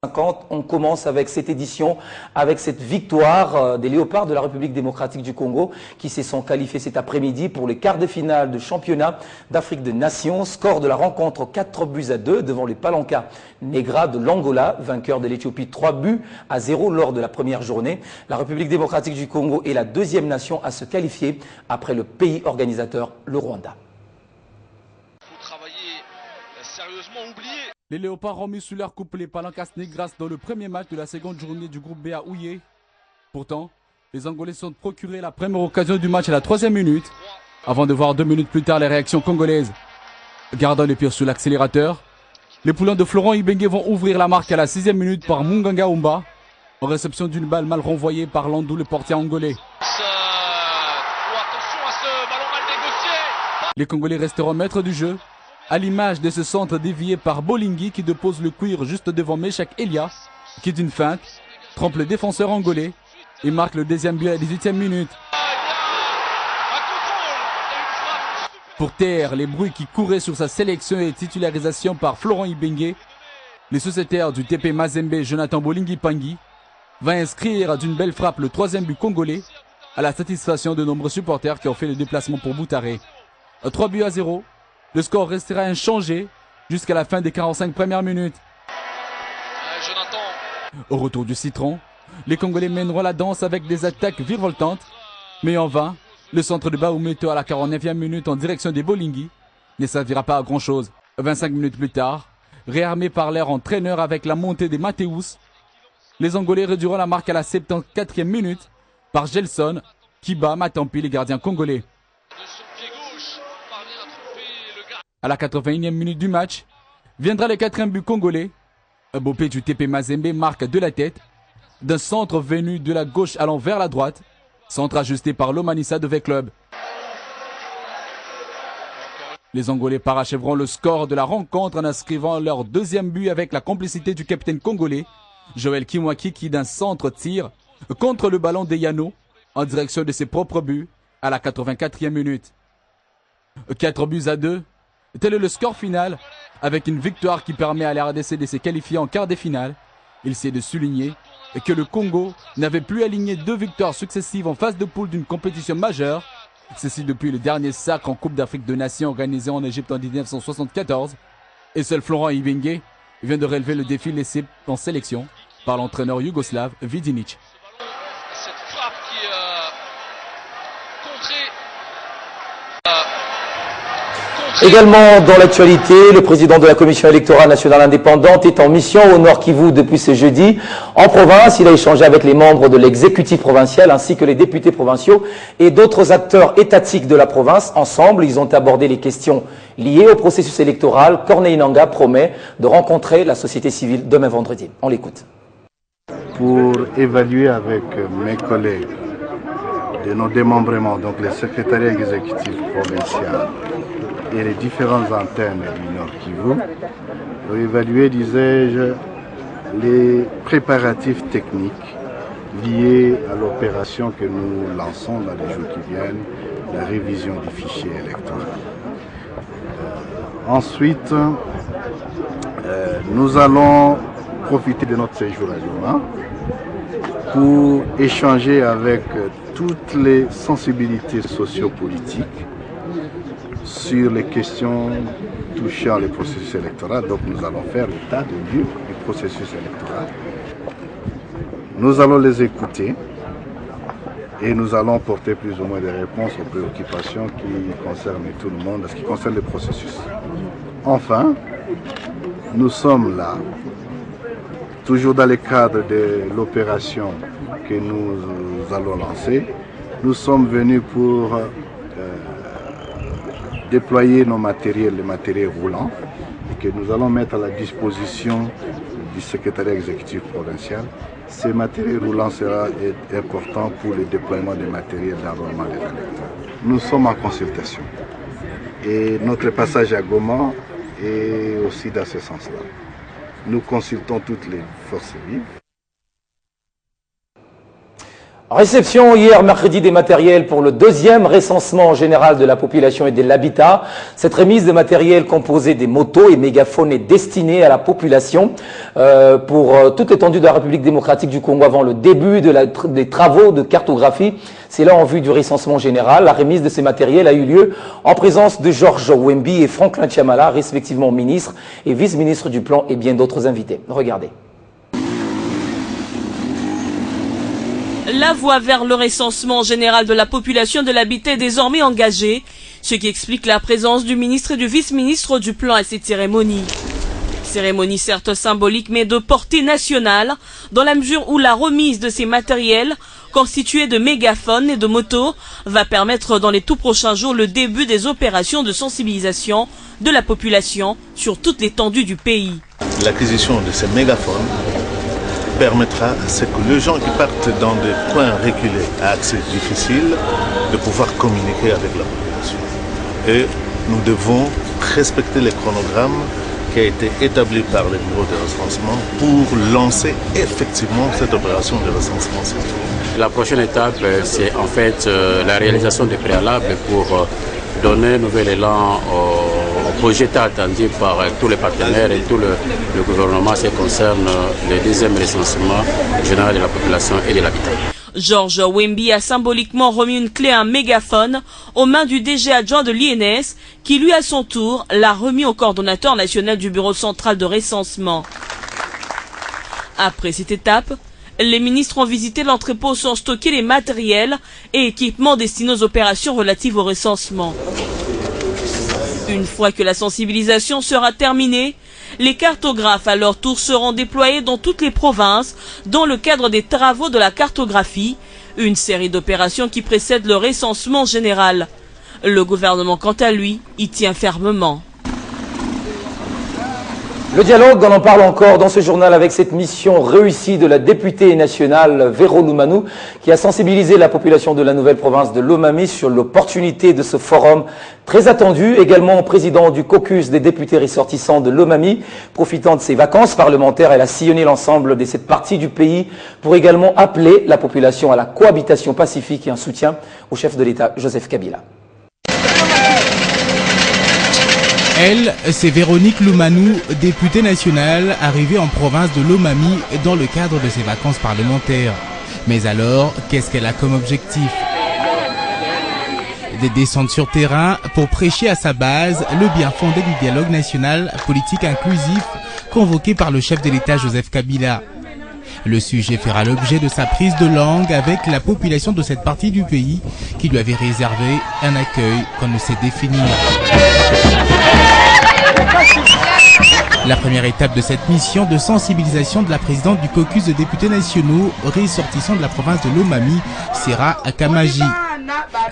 50, on commence avec cette édition, avec cette victoire des Léopards de la République démocratique du Congo qui se sont qualifiés cet après-midi pour les quarts de finale de championnat d'Afrique des Nations. Score de la rencontre 4-2 devant les Palanca Negra de l'Angola, vainqueur de l'Éthiopie 3-0 lors de la première journée. La République démocratique du Congo est la deuxième nation à se qualifier après le pays organisateur, le Rwanda. Sérieusement oublié. Les Léopards ont mis sous leur coupe les Palancas Negras dans le premier match de la seconde journée du groupe B à Ouyé. Pourtant, les Angolais se sont procurés la première occasion du match à la 3e minute, avant de voir 2 minutes plus tard les réactions congolaises. Gardant les pieds sur l'accélérateur, les poulains de Florent Ibenge vont ouvrir la marque à la 6e minute par Munganga Umba, en réception d'une balle mal renvoyée par Landou, le portier angolais. Attention à ce ballon mal négocié. Les Congolais resteront maîtres du jeu, à l'image de ce centre dévié par Bolingui qui dépose le cuir juste devant Meshak Elia, qui d'une feinte, trompe le défenseur angolais et marque le deuxième but à la 18e minute. Pour taire les bruits qui couraient sur sa sélection et titularisation par Florent Ibenge, les sociétaires du TP Mazembe Jonathan Bolingui Pangui va inscrire d'une belle frappe le 3e but congolais à la satisfaction de nombreux supporters qui ont fait le déplacement pour Boutaré. 3-0. Le score restera inchangé jusqu'à la fin des 45 premières minutes. Jonathan. Au retour du citron, les Congolais mèneront la danse avec des attaques virevoltantes. Mais en vain, le centre de Baoumeto à la 49e minute en direction des Bolingui ne servira pas à grand chose. 25 minutes plus tard, réarmés par leur entraîneur avec la montée des Mathéus, les Angolais réduiront la marque à la 74e minute par Gelson qui bat Matampi, les gardiens congolais. À la 81e minute du match, viendra le 4e but congolais. Bopé du TP Mazembe marque de la tête, d'un centre venu de la gauche allant vers la droite, centre ajusté par l'Omanissa de V-Club. Les Angolais parachèveront le score de la rencontre en inscrivant leur 2e but avec la complicité du capitaine congolais, Joël Kimwaki, qui d'un centre tire contre le ballon des Yano en direction de ses propres buts à la 84e minute. 4-2. Tel est le score final, avec une victoire qui permet à la RDC de se qualifier en quart de finale. Il s'est de souligner que le Congo n'avait plus aligné 2 victoires successives en phase de poule d'une compétition majeure. Ceci depuis le dernier sacre en Coupe d'Afrique des Nations organisé en Égypte en 1974. Et seul Florent Ibenge vient de relever le défi laissé en sélection par l'entraîneur yougoslave Vidinic. Cette frappe qui est contrée. Également dans l'actualité, le président de la Commission électorale nationale indépendante est en mission au Nord Kivu depuis ce jeudi. En province, il a échangé avec les membres de l'exécutif provincial ainsi que les députés provinciaux et d'autres acteurs étatiques de la province. Ensemble, ils ont abordé les questions liées au processus électoral. Corneille Nangaa promet de rencontrer la société civile demain vendredi. On l'écoute. Pour évaluer avec mes collègues de nos démembrements, donc les secrétariats exécutifs provinciaux, et les différentes antennes du Nord Kivu, pour évaluer, disais-je, les préparatifs techniques liés à l'opération que nous lançons dans les jours qui viennent, la révision du fichier électoral. Ensuite, nous allons profiter de notre séjour à Goma pour échanger avec toutes les sensibilités sociopolitiques sur les questions touchant le processus électoral. Donc nous allons faire l'état de lieu du processus électoral. Nous allons les écouter et nous allons porter plus ou moins des réponses aux préoccupations qui concernent tout le monde, en ce qui concerne le processus. Enfin, nous sommes là, toujours dans le cadre de l'opération que nous allons lancer. Nous sommes venus pour déployer nos matériels, les matériels roulants, que nous allons mettre à la disposition du secrétariat exécutif provincial. Ces matériels roulants sera important pour le déploiement des matériels d'enrôlement des électeurs. Nous sommes en consultation et notre passage à Goma est aussi dans ce sens-là. Nous consultons toutes les forces vives. Réception hier mercredi des matériels pour le deuxième recensement général de la population et de l'habitat. Cette remise de matériel composé des motos et mégaphones est destinée à la population pour toute l'étendue de la République démocratique du Congo avant le début des travaux de cartographie. C'est là en vue du recensement général. La remise de ces matériels a eu lieu en présence de Georges Wembi et Franklin Chamala, respectivement ministre et vice-ministre du Plan et bien d'autres invités. Regardez. La voie vers le recensement général de la population de l'habitat est désormais engagée, ce qui explique la présence du ministre et du vice-ministre du Plan à cette cérémonie. Cérémonie certes symbolique mais de portée nationale, dans la mesure où la remise de ces matériels, constitués de mégaphones et de motos, va permettre dans les tout prochains jours le début des opérations de sensibilisation de la population sur toute l'étendue du pays. L'acquisition de ces mégaphones permettra à ce que les gens qui partent dans des coins reculés à accès difficile de pouvoir communiquer avec la population. Et nous devons respecter les chronogrammes qui a été établi par le bureau de recensement pour lancer effectivement cette opération de recensement citoyen. La prochaine étape, c'est en fait la réalisation des préalables pour donner un nouvel élan au projet attendu par tous les partenaires et tout le gouvernement. Ce qui concerne le deuxième recensement général de la population et de l'habitat. Georges Wembi a symboliquement remis une clé à un mégaphone aux mains du DG adjoint de l'INS qui lui à son tour l'a remis au coordonnateur national du bureau central de recensement. Après cette étape, les ministres ont visité l'entrepôt où sont stockés les matériels et équipements destinés aux opérations relatives au recensement. Une fois que la sensibilisation sera terminée, les cartographes à leur tour seront déployés dans toutes les provinces dans le cadre des travaux de la cartographie, une série d'opérations qui précèdent le recensement général. Le gouvernement, quant à lui, y tient fermement. Le dialogue, on en parle encore dans ce journal avec cette mission réussie de la députée nationale Véro Loumanou qui a sensibilisé la population de la nouvelle province de Lomami sur l'opportunité de ce forum très attendu. Également au président du caucus des députés ressortissants de Lomami, profitant de ses vacances parlementaires, elle a sillonné l'ensemble de cette partie du pays pour également appeler la population à la cohabitation pacifique et un soutien au chef de l'État Joseph Kabila. Elle, c'est Véronique Loumanou, députée nationale, arrivée en province de Lomami dans le cadre de ses vacances parlementaires. Mais alors, qu'est-ce qu'elle a comme objectif? Des descentes sur terrain pour prêcher à sa base le bien fondé du dialogue national politique inclusif convoqué par le chef de l'État Joseph Kabila. Le sujet fera l'objet de sa prise de langue avec la population de cette partie du pays qui lui avait réservé un accueil qu'on ne sait définir. La première étape de cette mission de sensibilisation de la présidente du caucus de députés nationaux ressortissant de la province de Lomami sera à Kamaji.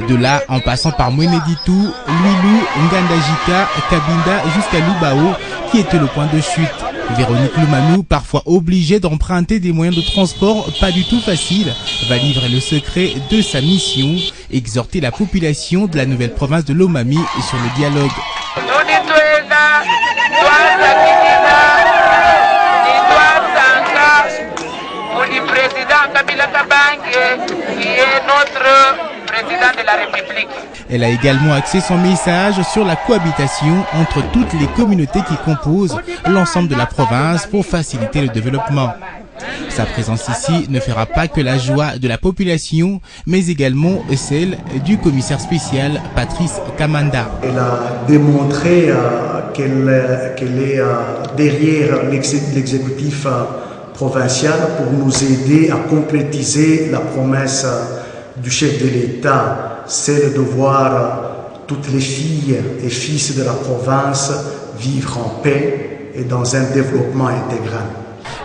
De là, en passant par Mweneditu, Luilu, Ngandajika, Kabinda jusqu'à Lubao, qui était le point de chute. Véronique Loumanou, parfois obligée d'emprunter des moyens de transport pas du tout faciles, va livrer le secret de sa mission, exhorter la population de la nouvelle province de Lomami sur le dialogue. Elle a également axé son message sur la cohabitation entre toutes les communautés qui composent l'ensemble de la province pour faciliter le développement. Sa présence ici ne fera pas que la joie de la population, mais également celle du commissaire spécial Patrice Kamanda. Elle a démontré qu'elle est derrière l'exécutif provincial pour nous aider à concrétiser la promesse du chef de l'État, celle de voir toutes les filles et fils de la province vivre en paix et dans un développement intégral.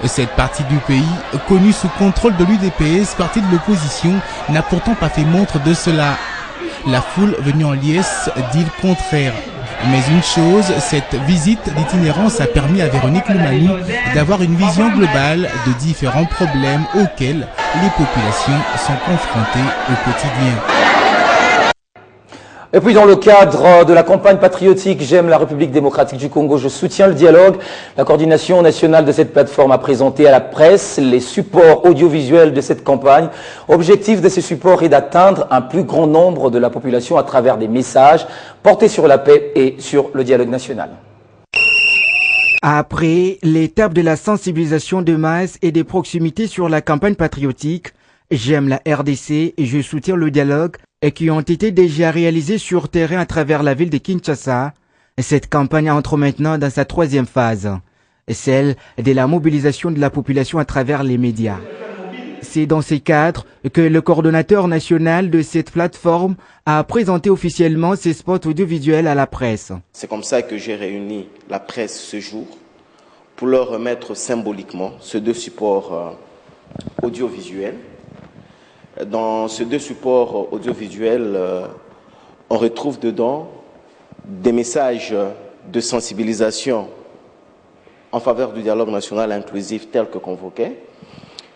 Cette partie du pays, connue sous contrôle de l'UDPS, parti de l'opposition, n'a pourtant pas fait montre de cela. La foule venue en liesse dit le contraire. Mais une chose, cette visite d'itinérance a permis à Véronique Loumanou d'avoir une vision globale de différents problèmes auxquels les populations sont confrontées au quotidien. Et puis dans le cadre de la campagne patriotique « J'aime la République démocratique du Congo, je soutiens le dialogue », la coordination nationale de cette plateforme a présenté à la presse les supports audiovisuels de cette campagne. Objectif de ces supports est d'atteindre un plus grand nombre de la population à travers des messages portés sur la paix et sur le dialogue national. Après l'étape de la sensibilisation de masse et des proximités sur la campagne patriotique « J'aime la RDC et je soutiens le dialogue », et qui ont été déjà réalisés sur terrain à travers la ville de Kinshasa, cette campagne entre maintenant dans sa troisième phase, celle de la mobilisation de la population à travers les médias. C'est dans ces cadres que le coordonnateur national de cette plateforme a présenté officiellement ses spots audiovisuels à la presse. C'est comme ça que j'ai réuni la presse ce jour pour leur remettre symboliquement ces deux supports audiovisuels. Dans ces deux supports audiovisuels, on retrouve dedans des messages de sensibilisation en faveur du dialogue national inclusif tel que convoqué.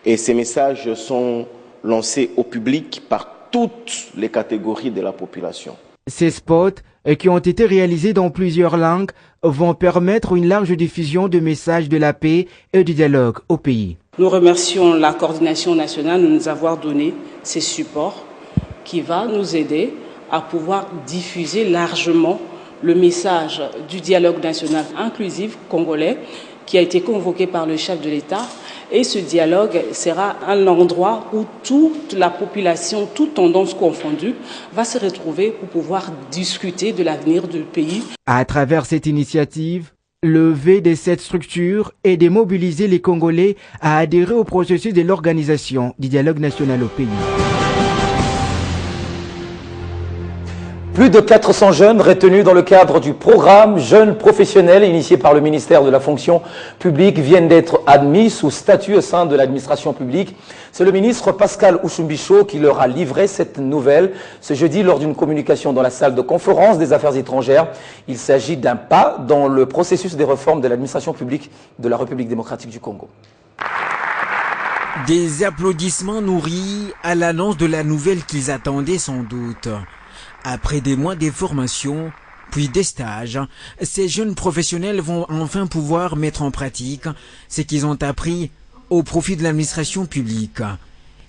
Et ces messages sont lancés au public par toutes les catégories de la population. Ces spots, qui ont été réalisés dans plusieurs langues, vont permettre une large diffusion de messages de la paix et du dialogue au pays. Nous remercions la coordination nationale de nous avoir donné ces supports qui va nous aider à pouvoir diffuser largement le message du dialogue national inclusif congolais qui a été convoqué par le chef de l'État. Et ce dialogue sera un endroit où toute la population, toute tendance confondue, va se retrouver pour pouvoir discuter de l'avenir du pays. À travers cette initiative, le vœu de cette structure est de mobiliser les Congolais à adhérer au processus de l'organisation du dialogue national au pays. Plus de 400 jeunes retenus dans le cadre du programme Jeunes Professionnels initié par le ministère de la Fonction publique viennent d'être admis sous statut au sein de l'administration publique. C'est le ministre Pascal Oussumbicho qui leur a livré cette nouvelle ce jeudi lors d'une communication dans la salle de conférence des affaires étrangères. Il s'agit d'un pas dans le processus des réformes de l'administration publique de la République démocratique du Congo. Des applaudissements nourris à l'annonce de la nouvelle qu'ils attendaient sans doute. Après des mois de formation, puis des stages, ces jeunes professionnels vont enfin pouvoir mettre en pratique ce qu'ils ont appris au profit de l'administration publique.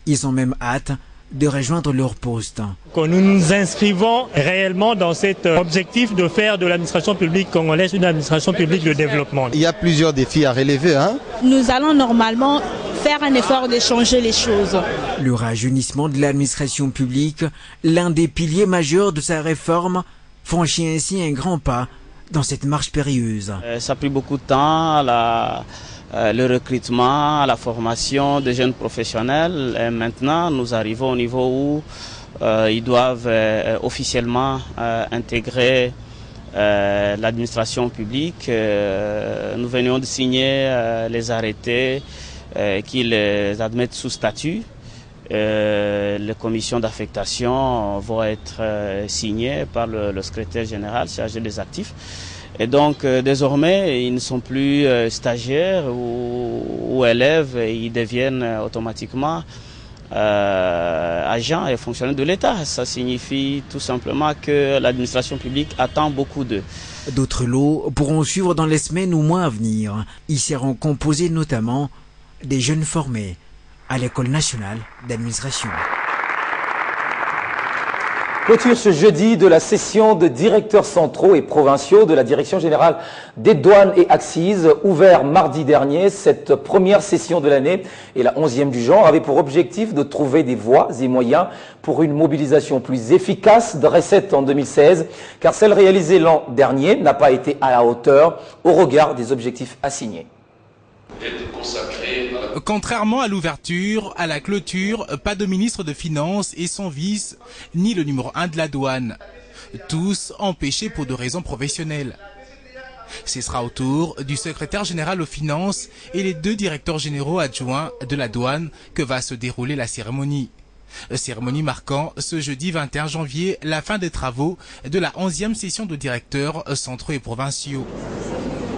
Ils ont même hâte de rejoindre leur poste. Nous nous inscrivons réellement dans cet objectif de faire de l'administration publique congolaise une administration publique de développement. Il y a plusieurs défis à relever. Nous allons normalement faire un effort de changer les choses. Le rajeunissement de l'administration publique, l'un des piliers majeurs de sa réforme, franchit ainsi un grand pas dans cette marche périlleuse. Ça a pris beaucoup de temps, le recrutement, la formation des jeunes professionnels. Et maintenant, nous arrivons au niveau où ils doivent officiellement intégrer l'administration publique. Nous venions de signer les arrêtés qui les admettent sous statut. Les commissions d'affectation vont être signées par le secrétaire général chargé des actifs. Et donc désormais, ils ne sont plus stagiaires ou élèves, ils deviennent automatiquement agents et fonctionnaires de l'État. Ça signifie tout simplement que l'administration publique attend beaucoup d'eux. D'autres lots pourront suivre dans les semaines ou mois à venir. Ils seront composés notamment des jeunes formés à l'École nationale d'administration. Clôture ce jeudi de la session de directeurs centraux et provinciaux de la Direction générale des douanes et accises, ouvert mardi dernier. Cette première session de l'année et la 11e du genre avait pour objectif de trouver des voies et moyens pour une mobilisation plus efficace de recettes en 2016, car celle réalisée l'an dernier n'a pas été à la hauteur au regard des objectifs assignés. Contrairement à l'ouverture, à la clôture, pas de ministre de Finances et son vice, ni le numéro 1 de la douane. Tous empêchés pour des raisons professionnelles. Ce sera au tour du secrétaire général aux finances et les 2 directeurs généraux adjoints de la douane que va se dérouler la cérémonie. Cérémonie marquant ce jeudi 21 janvier la fin des travaux de la 11e session de directeurs centraux et provinciaux.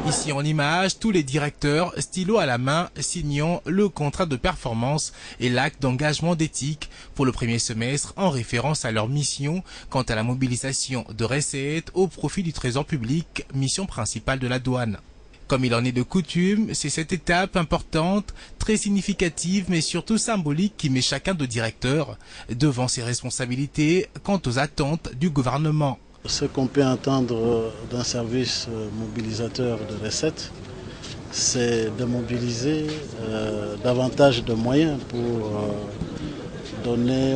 Ici en image, tous les directeurs, stylo à la main, signant le contrat de performance et l'acte d'engagement d'éthique pour le premier semestre en référence à leur mission quant à la mobilisation de recettes au profit du trésor public, mission principale de la douane. Comme il en est de coutume, c'est cette étape importante, très significative mais surtout symbolique qui met chacun de directeur devant ses responsabilités quant aux attentes du gouvernement. Ce qu'on peut entendre d'un service mobilisateur de recettes, c'est de mobiliser davantage de moyens pour donner